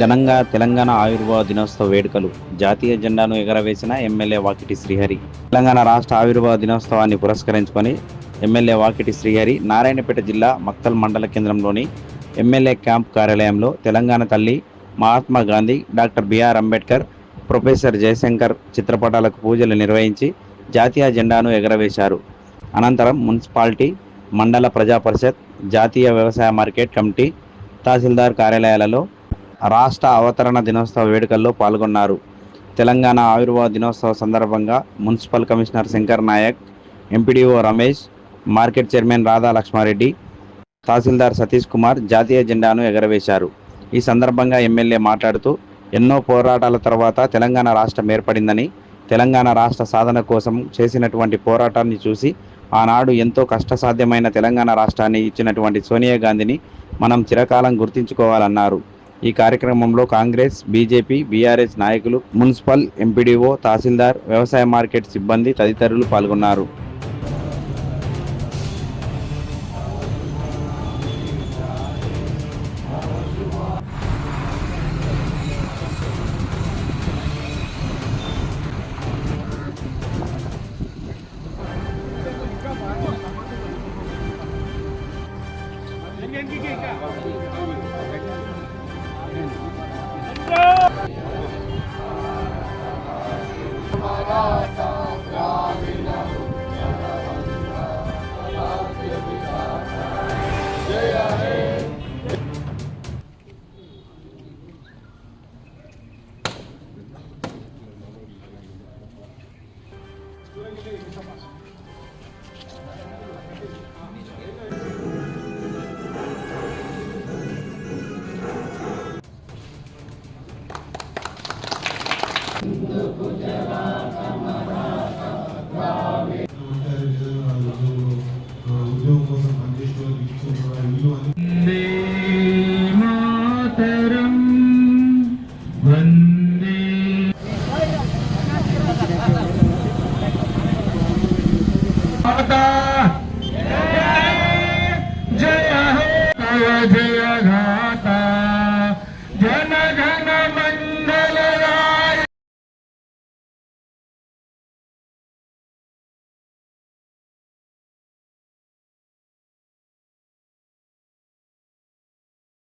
ఘనంగా తెలంగాణ ఆవిర్భావ దినోత్సవ వేడుకలు. జాతీయ జెండాను ఎగరవేసిన ఎమ్మెల్యే వాకిటి శ్రీహరి. తెలంగాణ రాష్ట్ర ఆవిర్భావ దినోత్సవాన్ని పురస్కరించుకొని ఎమ్మెల్యే వాకిటి శ్రీహరి నారాయణపేట జిల్లా మక్తల్ మండల కేంద్రంలోని ఎమ్మెల్యే క్యాంప్ కార్యాలయంలో తెలంగాణ తల్లి, మహాత్మా గాంధీ, డాక్టర్ బిఆర్ అంబేద్కర్, ప్రొఫెసర్ జయశంకర్ చిత్రపటాలకు పూజలు నిర్వహించి జాతీయ జెండాను ఎగరవేశారు. అనంతరం మున్సిపాలిటీ, మండల ప్రజా పరిషత్, జాతీయ వ్యవసాయ మార్కెట్ కమిటీ, తహసీల్దార్ కార్యాలయాలలో రాష్ట్ర అవతరణ దినోత్సవ వేడుకల్లో పాల్గొన్నారు. తెలంగాణ ఆవిర్భావ దినోత్సవ సందర్భంగా municipal commissioner Shankar Naik, MPDO Ramesh, market chairman Radha Lakshmareddy, తహసీల్దార్ సతీష్ కుమార్ జాతీయ జెండాను ఎగరవేశారు. ఈ సందర్భంగా ఎమ్మెల్యే మాట్లాడుతూ ఎన్నో పోరాటాల తర్వాత తెలంగాణ రాష్ట్రం ఏర్పడిందని, తెలంగాణ రాష్ట్ర సాధన కోసం చేసినటువంటి పోరాటాన్ని చూసి ఆనాడు ఎంతో కష్టసాధ్యమైన తెలంగాణ రాష్ట్రాన్ని ఇచ్చినటువంటి సోనియా గాంధీని మనం చిరకాలం గుర్తించుకోవాలన్నారు. ఈ కార్యక్రమంలో కాంగ్రెస్, బీజేపీ, బీఆర్ఎస్ నాయకులు, మున్సిపల్, ఎంపీడీఓ, తహసీల్దార్, వ్యవసాయ మార్కెట్ సిబ్బంది తదితరులు పాల్గొన్నారు. ఉద్యోగం కోసం పనిచేసే ఇల్లు జయ జయ